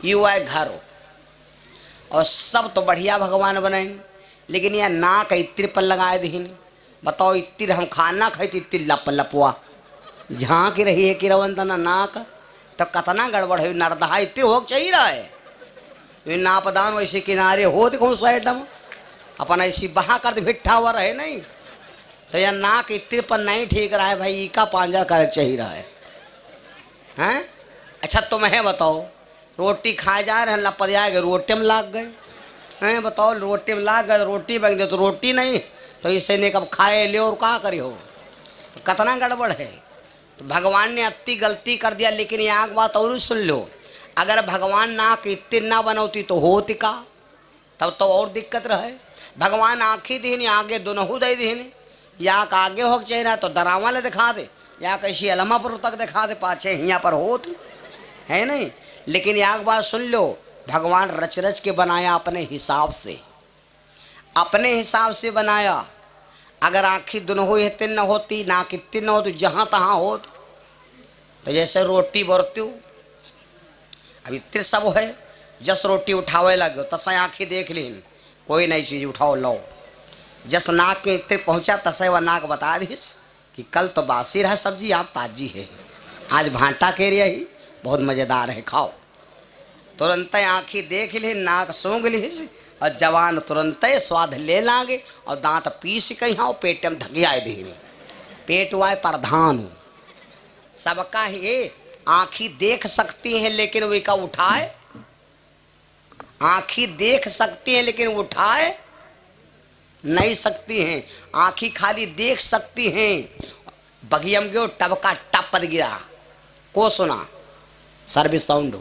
You आए घर और सब तो बढ़िया भगवान बनाए, लेकिन यह नाक इत्र पर लगाए दीन। बताओ इत्र हम खाना खाई इत्र लप लपुआ झाँक रही है कि रवंत ना नाक, तो कतना गड़बड़ है। नरदहा इत्र हो चाहिए रहा है, नापदान वैसे किनारे हो तो साइडम अपन ऐसी बहा कर भिट्ठा हुआ रहे नहीं, तो यह नाक इत्र पर नहीं ठीक रहा है भाई, का पांजर कर चाहिए रहा है हैं। अच्छा तुम्हें बताओ, रोटी खाए जा रहे हैं लपट जाएगा, रोटी में लाग गए हैं। बताओ रोटी में लाग गए, रोटी बन गई तो रोटी नहीं, तो इसे ने कब खाए ले और क्या करी हो, तो कितना गड़बड़ है। तो भगवान ने अति गलती कर दिया। लेकिन यहाँ की बात और सुन लो, अगर भगवान नाक इतनी ना बनौती तो होती का, तब तो और दिक्कत रहे। भगवान आँखी दीनी आगे दोनों दे दीनी, या आगे हो चाहिए तो डरावा ले दिखा दे, या कैसी अलमा पर तक दिखा दे, पाछे यहाँ पर होत है नहीं। लेकिन एक बात सुन लो, भगवान रच रच के बनाया अपने हिसाब से, अपने हिसाब से बनाया। अगर आँखी दोनों ही तीन न होती, नाक इतनी न होती, जहाँ तहाँ होत, तो जैसे रोटी बरती अब इतने सब है, जस रोटी उठावे लगे तसा आँखी देख लीन, कोई नई चीज़ उठाओ लो, जस नाक के इतने पहुँचा तसे वह नाक बता दीस कि कल तो बासी रहा सब्जी, आज ताजी है, आज भांटा के रही बहुत मज़ेदार है, खाओ। तुरंत आँखी देख ली, नाक सूंघ ली, और जवान तुरंत स्वाद ले लागे, और दांत पीस कहीं और पेट में धके आए धीरे। पेट वाय प्रधान सबका ये आँखी देख सकती है, लेकिन वे का उठाए, आँखी देख सकती है लेकिन उठाए नहीं सकती हैं। आँखी खाली देख सकती हैं। बगियम गयो टबका टपद गिरा, को सुना सर्विस साउंड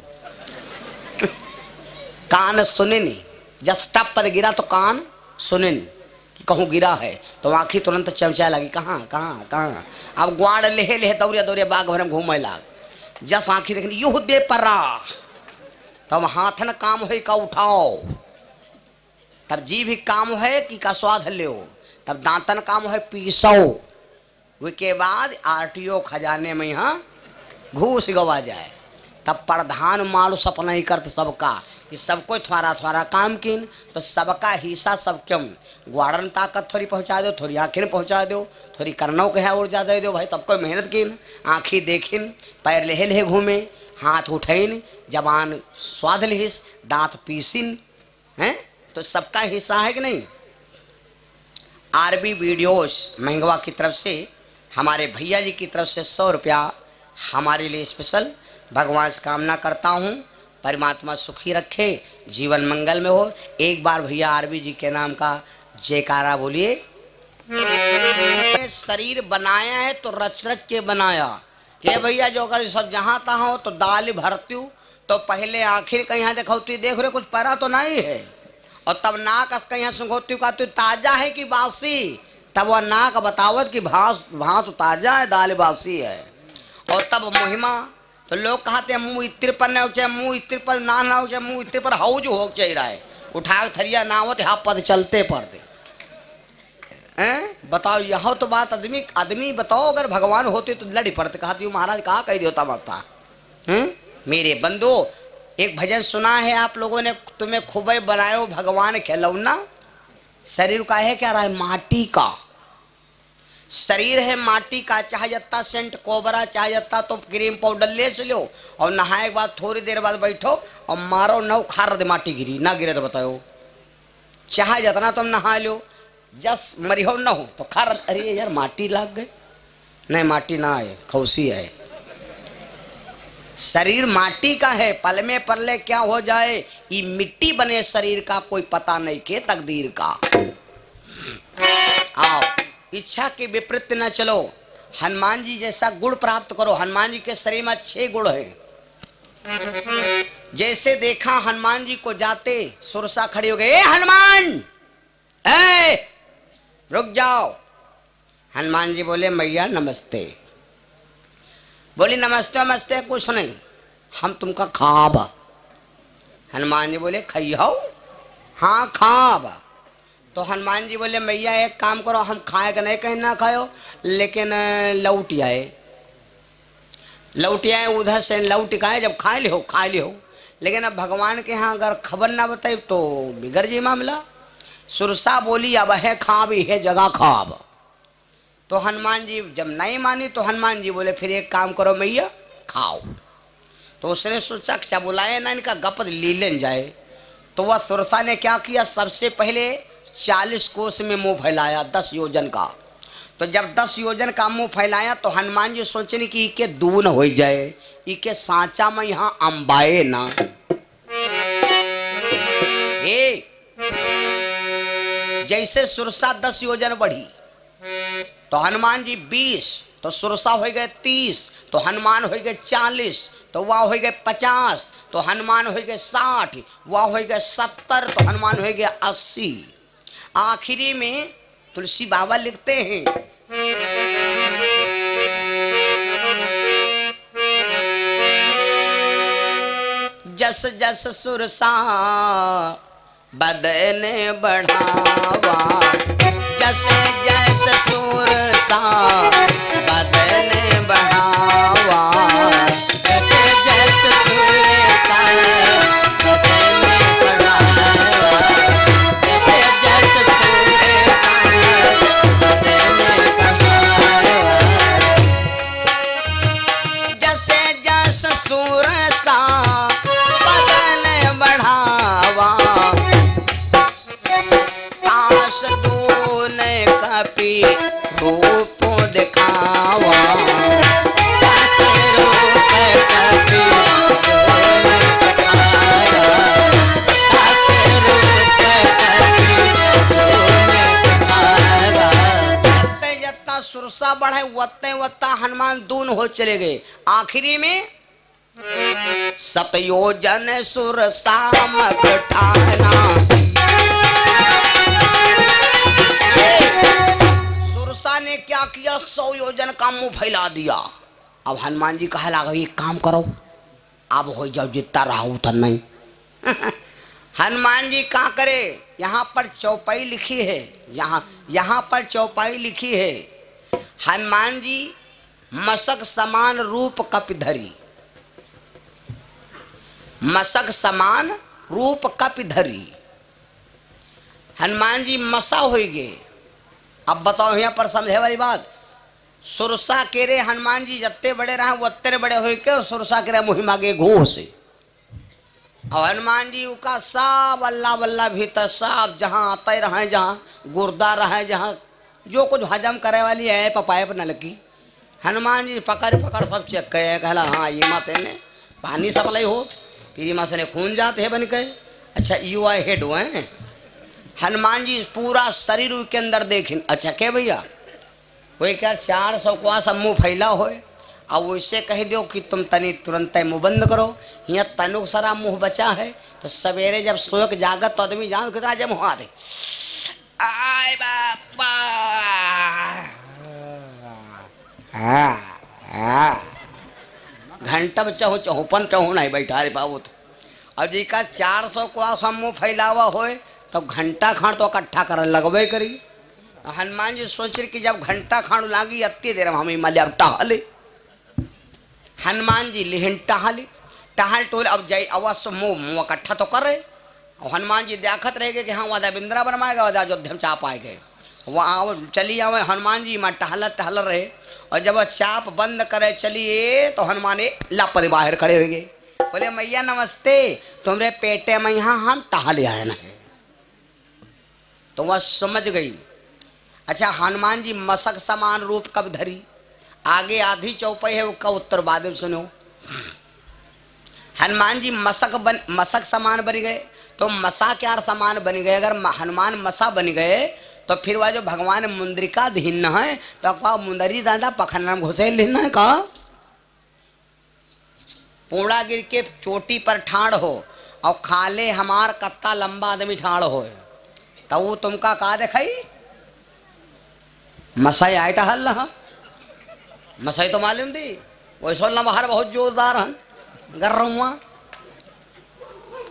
कान सुने नहीं, जब टप पर गिरा तो कान सुने नहीं कि कहूँ गिरा है, तो आँखी तुरंत चमचा लगी, कहाँ कहाँ कहाँ। अब ग्वाड़ लेहे लेहे दौड़े दौड़े बाग भर में घूमे लाग, जस आँखी देखनी यूह दे परा, तब हाथ न काम है का उठाओ, तब जी भी काम है कि का स्वाद ले, तब दांतन काम है पीसो, उसके बाद आरटीओ खजाने में यहाँ घूस गवा जाए, तब प्रधान मालू सपना ही करते सबका कि सबको थोड़ा थोड़ा काम किन, तो सबका हिस्सा सब क्यों ग्वाड़न ताकत थोड़ी पहुंचा दो, थोड़ी आँखें पहुंचा दो, थोड़ी करनों के है ऊर्जा दे दो भाई, सबको मेहनत किन, आँखी देखिन, पैर लेहे लेहे घूमे, हाथ उठैन, जबान स्वाद लिहिस, दांत पीसिन हैं, तो सबका हिस्सा है कि नहीं। आरबी वीडियोस महंगवा की तरफ से हमारे भैया जी की तरफ से 100 रुपया हमारे लिए स्पेशल। भगवान से कामना करता हूँ परमात्मा सुखी रखे, जीवन मंगल में हो। एक बार भैया आरबी जी के नाम का जयकारा बोलिए। शरीर बनाया है तो रच रच के बनाया कि भैया जो अगर सब जहाँ तहाँ हो तो दाल भरती हूँ, तो पहले आखिर कहीं देखती देख रहे कुछ परा तो नहीं है, और तब नाक कहीं सुंघोती का तो ताजा है कि बासी, तब वह नाक बतावत कि भात ताजा है दाल बासी है। और तब महिमा तो लोग कहते हैं मुँह इत्र पर नहीं हो चाहिए, मुँह इत्र पर ना हो चाहिए, मुँह इत्र पर हाउ जो हो चाहिए रहा है, उठा के थरिया ना हो हाँ पद चलते पड़ते हैं। बताओ यह तो बात आदमी बताओ अगर भगवान होते तो लड़ी पड़ते, कहती हूँ महाराज कहाँ कह देता माता। मेरे बंदो एक भजन सुना है आप लोगों ने, तुम्हें खूब बनायो भगवान खिलौना, शरीर का है क्या रहा है माटी का, शरीर है माटी का, चाहे जत्ता सेंट कोबरा चाहे जत्ता तो क्रीम पाउडर ले से लो, और नहाए के बाद थोड़ी देर बाद बैठो और मारो नौ खार दे माटी गिरी ना गिरे तो बताओ, चाहे जितना तुम नहा लो जस मरी हो ना हो तो खार, अरे यार माटी लाग गए, नहीं माटी ना है खौसी है। शरीर माटी का है, पल में परले क्या हो जाए, ये मिट्टी बने शरीर का कोई पता नहीं के तकदीर का। आओ इच्छा के विपरीत न चलो, हनुमान जी जैसा गुण प्राप्त करो। हनुमान जी के शरीर में 6 गुण है। जैसे देखा हनुमान जी को जाते सुरसा खड़ी हो गए, ए हनुमान ए रुक जाओ। हनुमान जी बोले मैया नमस्ते। बोली नमस्ते नमस्ते कुछ नहीं, हम तुमका खाब। हनुमान जी बोले खाइयो, हाँ खाब। तो हनुमान जी बोले मैया एक काम करो, हम खाए का नहीं कहीं ना खाओ, लेकिन लौट आए उधर से लौट आए, जब खा लियो लेकिन अब भगवान के यहाँ अगर खबर ना बताई तो बिगड़ जाए मामला। सुरसा बोली अब है खाब है जगह खाब। तो हनुमान जी जब नहीं मानी तो हनुमान जी बोले फिर एक काम करो मैया खाओ। तो उसने सोचा क्या बुलाए ना इनका गपत लीलन जाए। तो वह सुरसा ने क्या किया, सबसे पहले 40 कोस में मुंह फैलाया 10 योजन का। तो जब 10 योजन का मुंह फैलाया तो हनुमान जी सोचने कि इके दून हो जाए, इके सांचा में यहाँ अंबाए ना। जैसे सुरसा 10 योजन बढ़ी तो हनुमान जी 20, तो सुरसा हो गए 30, तो हनुमान हो गए 40, तो वह हो गए 50, तो हनुमान हो गए 60, वह हो गए 70, तो हनुमान हो गए 80। आखिरी में तुलसी बाबा लिखते हैं जस जस सुरसा बदन बढ़ावा, जस जस सुरसा बदन बढ़ावा, जस जस सुरसा बदन बढ़ावा, जस सुरसा बदन बढ़ावा, जस जस सुरसा बदन बढ़ावा, आस दून कपि रूप दिखावा, रूप कपि जत्ता सुरसा बढ़े वत्ते वत्ता हनुमान दून हो चले गए। आखिरी में सतयोजन सुरसा मख ठाना। सुरसा ने क्या किया, 100 योजन का मुंह फैला दिया। अब हनुमान जी कहा लगा एक काम करो अब हो जाओ जितना रहा उतना नहीं। हनुमान जी क्या करे, यहाँ पर चौपाई लिखी है, यहाँ पर चौपाई लिखी है, हनुमान जी मशक समान रूप कपिधरी, मशक समान रूप कपिधरी। हनुमान जी मसा हो गए। अब बताओ यहाँ पर समझे वाली बात, सुरसा के रे हनुमान जी जत्ते बड़े रहे वत्ते बड़े हो के, सुरसा के रे मुहि मागे घो से। और हनुमान जी का सब अल्लाह वल्ला भीतर सब जहाँ आते रहे, जहाँ गुर्दा रहे, जहाँ जो कुछ हजम करे वाली है पपाए पर न लगी, हनुमान जी पकड़ पकड़ सब चेक करे। कहला हाँ ये माँ तेने पानी सप्लाई हो, फिर माँ से खून जाते है बन के। अच्छा यू आई हेड हुए हनुमान जी पूरा शरीर के अंदर देखें। अच्छा क्या भैया वही क्या 400 को सब मुँह फैला हो, अब वैसे कह दो कि तुम तनी तुरंत मुँह बंद करो, यहाँ तनुक सारा मुँह बचा है। तो सवेरे जब सो के जागत तो आदमी जान कितना जब हुआ दे आय बापा घंटा में चहो चौपन चहो नहीं बैठा रे बाबू। तो अब जी का 400 को सब मुँह फैलावा होए तो घंटा खान तो इकट्ठा कर लगवे करी। हनुमान जी सोच रहे कि जब घंटा खान लागी अत्ती देर हम हिमालय अब टहले। हनुमान जी लेहन टहले टहल टोल अब जाए अवश्य मुँह इकट्ठा तो कर रहे। और हनुमान जी देखत रह गए कि हाँ वादा बिंद्रा बनवाएगा वादा अयोध्या में चाप आए गए। वहाँ चली आवे हनुमान जी माँ टहल टहल रहे, और जब चाप बंद करे चलिए तो हनुमान लापद बाहर खड़े हो गए। बोले मैया नमस्ते, तुम्हारे पेटे में यहाँ हम टहल आए ना। तो वह समझ गई। अच्छा हनुमान जी मशक समान रूप कब धरी, आगे आधी चौपाई है उसका उत्तर बाद में सुनो। हनुमान जी मशक समान बन गए, तो मसा क्या समान बन गए। अगर हनुमान मसा बन गए तो फिर वह जो भगवान मुंद्रिका धीन है तो कहा मुंदरी दादा पखना घुसे लेना है। कहा पूरा गिर के चोटी पर ठाड़ हो और खाले हमार कत्ता लंबा आदमी ठाड़ हो, तो वो तुमका कहा दिखाई मसाई आए टहल रहा। मसाई तो मालूम थी वैसे लम्हार बहुत जोरदार है कर रहा हूँ।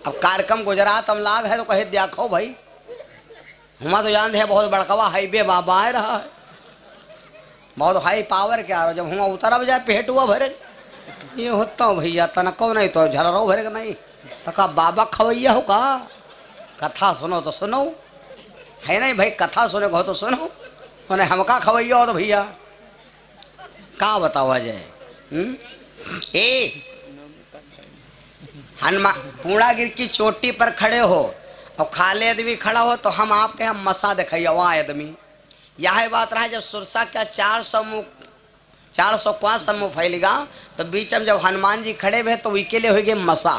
अब कार्यक्रम गुजरात हम लाग है तो कहे देखो भाई हुआ तो जानते हैं बहुत बड़कवा हाईवे बाबा आ रहा है, बहुत हाई पावर क्या जब हुआ उतर अब जाए पेट हुआ भरे ये होता हूँ भैया तनको नहीं तो झलरो भरेगा नहीं तो का बाबा खवैया हो का कथा सुनो तो सुनो है नहीं भाई कथा सुने को तो सुनो मैंने हमका खवैया हो तो भैया का बताओ अजय ए हनुमान पूर्णागिर की चोटी पर खड़े हो और खाले आदमी खड़ा हो तो हम आपके यहाँ मसा दिखाइए वहाँ आदमी यह बात रहा जब सुरसा का 405 समूह फैलेगा तो बीच में जब हनुमान जी खड़े हुए तो वी के लिए होगी मसा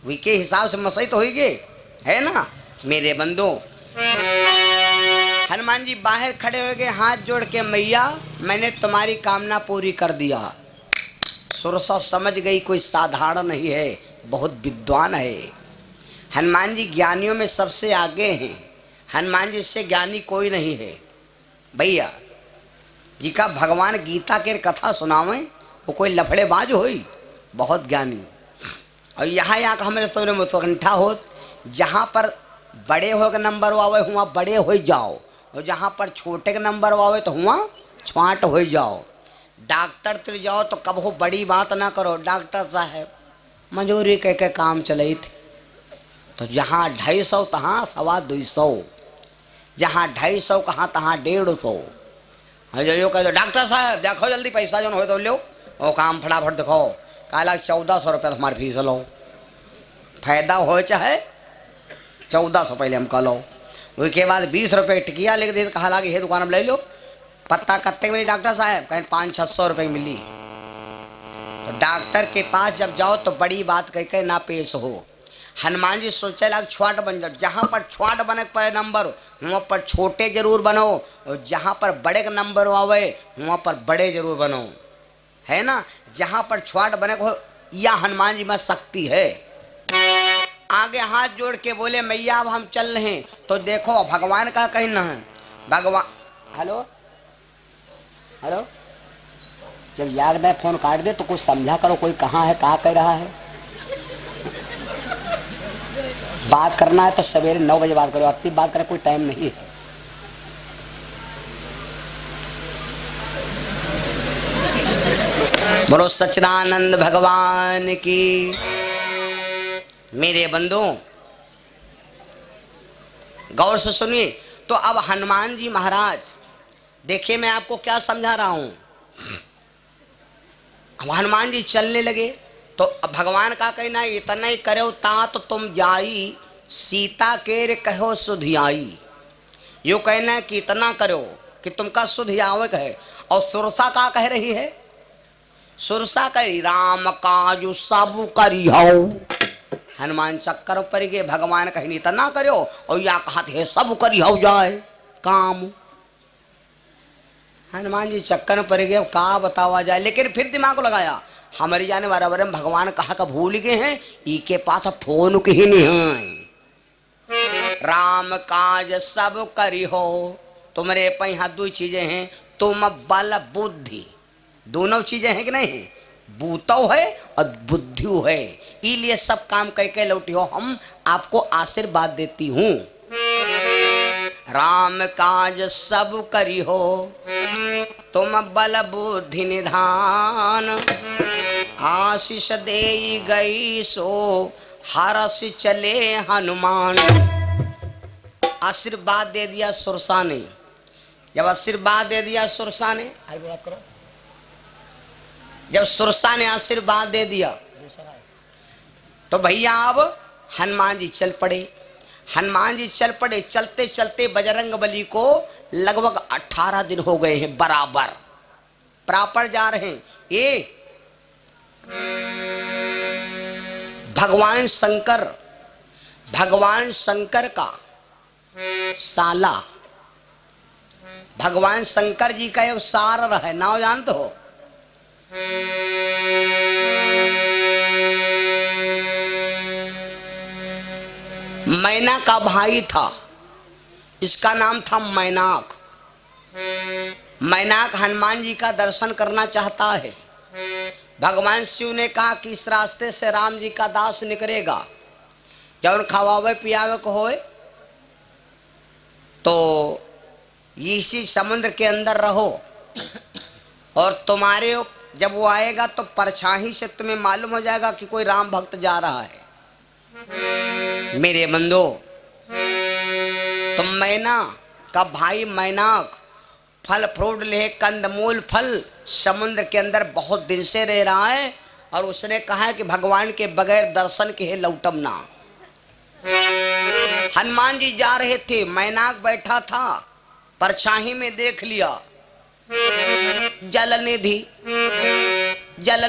वी के हिसाब से मसा ही तो होगी है ना मेरे बंधु। हनुमान जी बाहर खड़े हो गए हाथ जोड़ के मैया मैंने तुम्हारी कामना पूरी कर दिया। सुरसा समझ गई कोई साधारण नहीं है बहुत विद्वान है। हनुमान जी ज्ञानियों में सबसे आगे हैं। हनुमान जी से ज्ञानी कोई नहीं है भैया जी का भगवान गीता के कथा सुनावे वो कोई लफड़ेबाज होई बहुत ज्ञानी। और यहाँ का हमारे सबने मुतकंठा हो जहाँ पर बड़े हो के नंबर आवे हुआ बड़े हो जाओ और जहाँ पर छोटे के नंबर आवे तो हुआ छांट हो जाओ। डॉक्टर तर जाओ तो कब हो बड़ी बात ना करो डॉक्टर साहब मजूरी कह के काम चलाई थी तो जहाँ 250 तहाँ 225 जहाँ 250 कहाँ तहाँ 150 जो कह दो डॉक्टर साहब देखो जल्दी पैसा जो हो तो लो वो काम फटाफट दिखाओ काला 1400 रुपया तुम्हारी फीस लो फायदा हो चाहे 1400 पहले हम कह लो उसके बाद 20 रुपये टिकिया लिख दे कहा लगे हे दुकान में ले लो पत्ता कत्ते मिली डॉक्टर साहब कहीं 500-600 रुपये मिली। तो डॉक्टर के पास जब जाओ तो बड़ी बात कह के ना पेश हो। हनुमान जी सोचे लग छुआट बन जाओ जहाँ पर छुआट बने पर नंबर वहाँ पर छोटे जरूर बनो और जहाँ पर बड़े का नंबर आवे वहाँ पर बड़े जरूर बनो है ना। जहाँ पर छुआट बने को या हनुमान जी में शक्ति है। आगे हाथ जोड़ के बोले मैया अब हम चल रहे हैं तो देखो भगवान का कहना है भगवान हेलो हेलो जब याद नहीं फोन काट दे तो कुछ समझा करो कोई कहाँ है कहाँ कह रहा है। बात करना है तो सवेरे 9 बजे बात करो अब बात करे कोई टाइम नहीं है। बोलो सच्चिदानंद भगवान की। मेरे बंधु गौर से सुनिए। तो अब हनुमान जी महाराज देखिए मैं आपको क्या समझा रहा हूं। अब हनुमान जी चलने लगे तो भगवान का कहना इतना ही करो ता तो तुम जाई सीता के कहो सुधियाई। यो कहना है कि इतना करो कि तुमका सुधियावे कहे। और सुरसा का कह रही है सुरसा कही राम काजू सब करी हो। हनुमान चक्कर पर गए भगवान कहीं इतना करो और या कहा थे सब करी हो जाए काम। हनुमान जी चक्कर पर गए कहा बतावा जाए लेकिन फिर दिमाग लगाया हमारी जाने बराबर में भगवान कहा का भूल गए हैं ई के पास फोन की नहीं है। राम काज सब करी हो तुम्हारे यहाँ 2 चीजें हैं तुम बल बुद्धि दोनों चीजें हैं कि नहीं बूतो है और बुद्धि है इसलिए सब काम कह के लौटी हो। हम आपको आशीर्वाद देती हूँ राम काज सब करी हो तुम बल बुद्धि निधान आशीष दे गई सो हरस चले हनुमान। आशीर्वाद दे दिया सुरसा ने। जब आशीर्वाद दे दिया सुरसा ने जब सुरसा ने आशीर्वाद दे दिया तो भैया अब हनुमान जी चल पड़े। हनुमान जी चल पड़े चलते चलते बजरंगबली को लगभग 18 दिन हो गए हैं बराबर जा रहे हैं। ये भगवान शंकर का साला भगवान शंकर जी का एक सार है नाम जानते हो मैना का भाई था इसका नाम था मैनाक। मैनाक हनुमान जी का दर्शन करना चाहता है। भगवान शिव ने कहा कि इस रास्ते से राम जी का दास निकलेगा जब खवावे पियावे को होए तो इसी समुद्र के अंदर रहो और तुम्हारे जब वो आएगा तो परछाई से तुम्हें मालूम हो जाएगा कि कोई राम भक्त जा रहा है। मेरे बंदो, तो मैना का भाई मैनाक फल फ्रूट ले, कंदमूल फल समुद्र के अंदर बहुत दिन से रह रहा है, और उसने कहा है कि भगवान के बगैर दर्शन के है लौटम ना। हनुमान जी जा रहे थे, मैनाक बैठा था, परछाई में देख लिया जल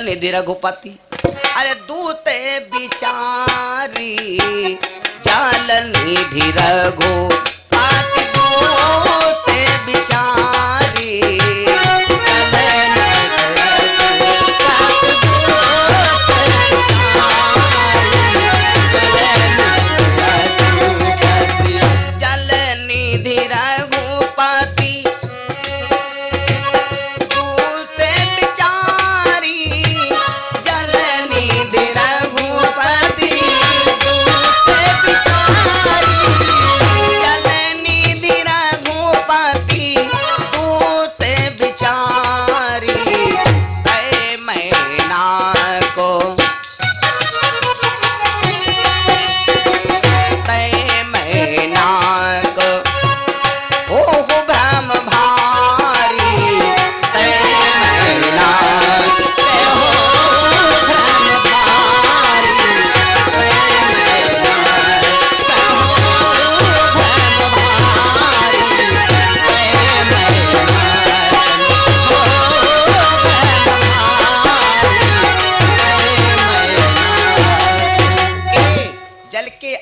निधि रघुपति, अरे दूते बिचारी जल निधि रघुपति, दूते बिचारी जल निधि रघुपति, दूते बिचारी जल निधि रघुपति, दूते बिचारी जल निधि रघुपति, दूते बिचारी। तय मैना को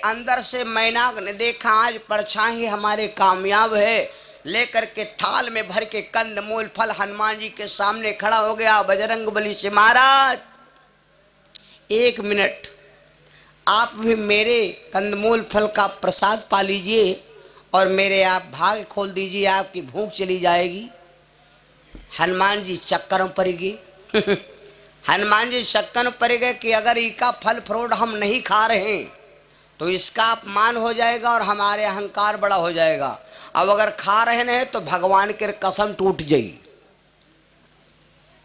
अंदर से मैनाक ने देखा आज परछाई हमारे कामयाब है, लेकर के थाल में भर के कंदमूल फल हनुमान जी के सामने खड़ा हो गया। बजरंगबली से, महाराज 1 मिनट आप भी मेरे कंदमूल फल का प्रसाद पा लीजिए और मेरे आप भाग खोल दीजिए, आपकी भूख चली जाएगी। हनुमान जी चक्कर में पड़ गए। हनुमान जी चक्कर में पड़ गए कि अगर इसका फल फ्रूट हम नहीं खा रहे हैं तो इसका अपमान हो जाएगा और हमारे अहंकार बड़ा हो जाएगा। अब अगर खा रहे हैं तो भगवान के कसम टूट जाई,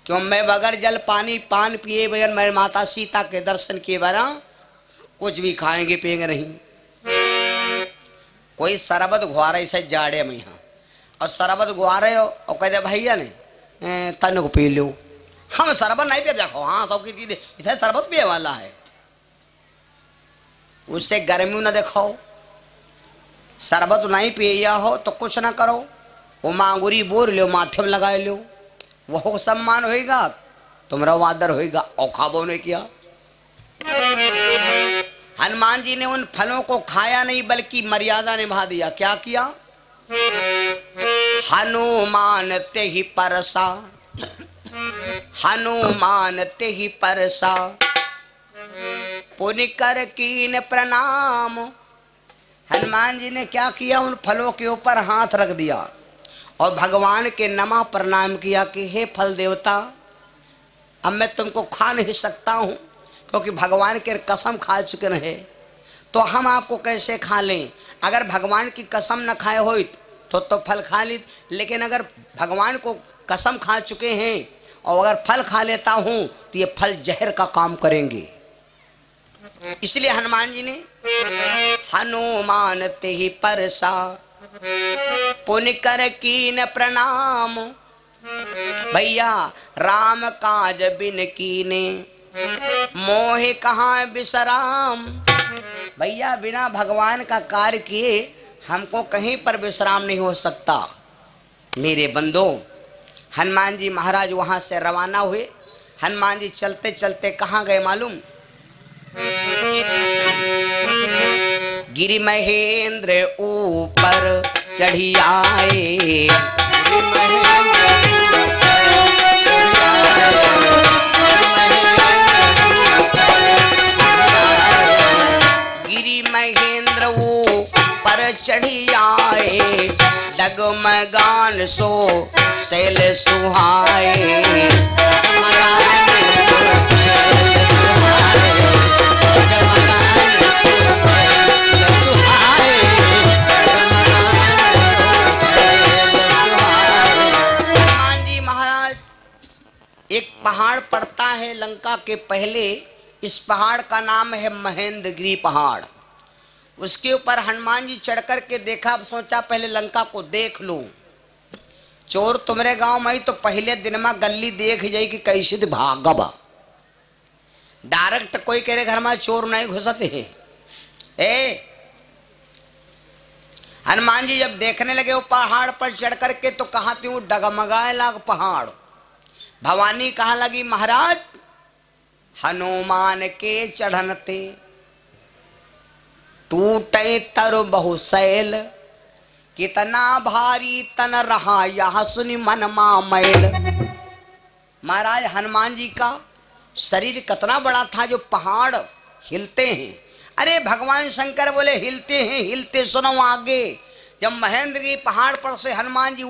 क्यों मैं बगैर जल पानी पान पिए बगैर मेरे माता सीता के दर्शन किए बिना कुछ भी खाएंगे पिएंगे नहीं। कोई शरबत घुआ रहे इसे जाड़े में यहाँ, और शरबत घुआ रहे हो और कहते भैया ने तन को पी लो, हम शरबत नहीं पिए, देखो हाँ सबकी चीज इसे शरबत पिए वाला है, उससे गर्मी न दिखाओ। शरबत नहीं पिया हो तो कुछ ना करो, वो मांगुरी बोर लो, माथे में लगाए लो, वो सम्मान होएगा, तुम्हारा आदर होएगा। और खाबो ने किया। हनुमान जी ने उन फलों को खाया नहीं बल्कि मर्यादा निभा दिया। क्या किया? हनुमान ते ही परसा, हनुमान ते ही परसा, पुण्य कर कीन प्रणाम। हनुमान जी ने क्या किया? उन फलों के ऊपर हाथ रख दिया और भगवान के नमः प्रणाम किया कि हे फल देवता, अब मैं तुमको खा नहीं सकता हूं क्योंकि भगवान के कसम खा चुके रहे, तो हम आपको कैसे खा लें? अगर भगवान की कसम न खाए हो तो फल खा ली, लेकिन अगर भगवान को कसम खा चुके हैं और अगर फल खा लेता हूं तो ये फल जहर का काम करेंगे। इसलिए हनुमान जी ने हनुमान ते ही परसा, पुण्य कर कीन प्रणाम। भैया राम काज बिन कीने, मोहे कहाँ विश्राम। भैया बिना भगवान का कार्य किए हमको कहीं पर विश्राम नहीं हो सकता। मेरे बंदो, हनुमान जी महाराज वहां से रवाना हुए। हनुमान जी चलते चलते कहाँ गए मालूम? गिरि महेंद्र ऊपर चढ़ी आए, गिरि महेंद्र ऊपर चढ़ी आए, डगमगान सो शैल सुहाए। एक पहाड़ है लंका के पहले इस पहाड़ का नाम है महेंद्रगिरी पहाड़। उसके ऊपर हनुमान जी चढ़ कर के देखा, सोचा पहले लंका को देख लूं। चोर तुम्हारे गांव में तो पहले दिन में गली देख जाई कि कैसे भागब। डायरेक्ट कोई कह रहे घर में चोर नहीं घुसते है। हनुमान जी जब देखने लगे वो पहाड़ पर चढ़ करके तो कहा त्यों डगमगाए लाग पहाड़। भवानी कहा लगी महाराज हनुमान के चढ़नते टूटे तरु बहुशैल, कितना भारी तन रहा यह सुनि मन मा मैल। महाराज हनुमान जी का शरीर कितना बड़ा था जो पहाड़ हिलते हैं। अरे भगवान शंकर बोले हिलते हैं हिलते सुनो आगे। जब महेंद्रगिरी पहाड़ पर से हनुमान जी